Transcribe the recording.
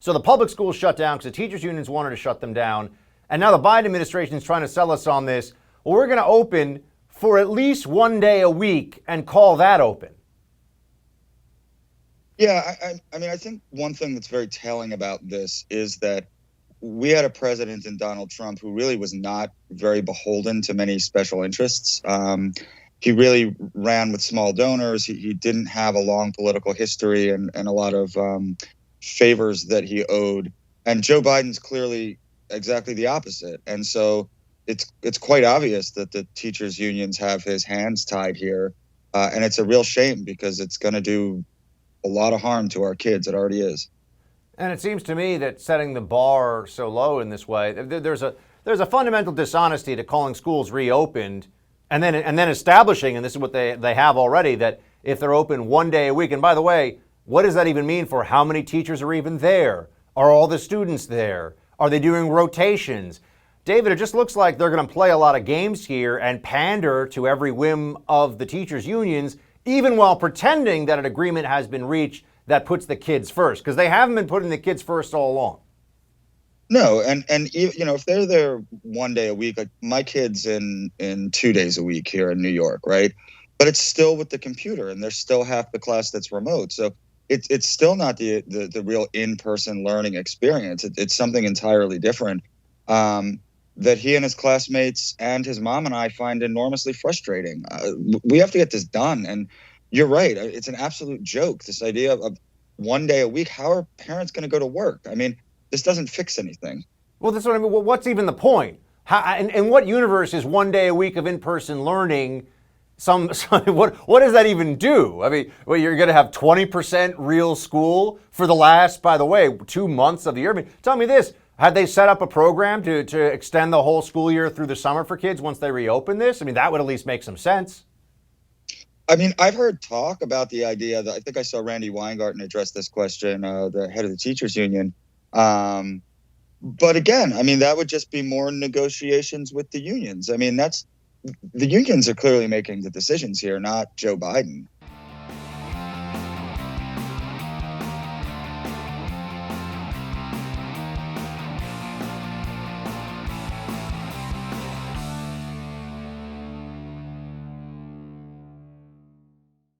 So the public schools shut down because the teachers unions wanted to shut them down. And now the Biden administration is trying to sell us on this. Well, we're going to open for at least one day a week and call that open. Yeah, I mean, I think one thing that's very telling about this is that we had a president in Donald Trump who really was not very beholden to many special interests. He really ran with small donors. He didn't have a long political history and a lot of favors that he owed. And Joe Biden's clearly exactly the opposite. And so it's quite obvious that the teachers unions have his hands tied here. And it's a real shame because it's going to do a lot of harm to our kids. It already is. And it seems to me that setting the bar so low in this way, there's a fundamental dishonesty to calling schools reopened and then establishing, and this is what they have already, that if they're open one day a week, and by the way, what does that even mean for how many teachers are even there? Are all the students there? Are they doing rotations? David, it just looks like they're going to play a lot of games here and pander to every whim of the teachers unions, even while pretending that an agreement has been reached that puts the kids first, because they haven't been putting the kids first all along. No, and if they're there one day a week, like my kid's in 2 days a week here in New York, right? But it's still with the computer, and there's still half the class that's remote. So it's still not the real in-person learning experience. It's something entirely different that he and his classmates and his mom and I find enormously frustrating. We have to get this done, and you're right. It's an absolute joke, this idea of one day a week. How are parents going to go to work? I mean, this doesn't fix anything. Well, that's what I mean. Well, what's even the point? In what universe is one day a week of in-person learning? What does that even do? I mean, well, you're going to have 20% real school for the last, by the way, 2 months of the year. I mean, tell me this. Had they set up a program to extend the whole school year through the summer for kids once they reopen this? I mean, that would at least make some sense. I mean, I've heard talk about the idea that I think I saw Randy Weingarten address this question, the head of the teachers union. But again, I mean, that would just be more negotiations with the unions. I mean, the unions are clearly making the decisions here, not Joe Biden.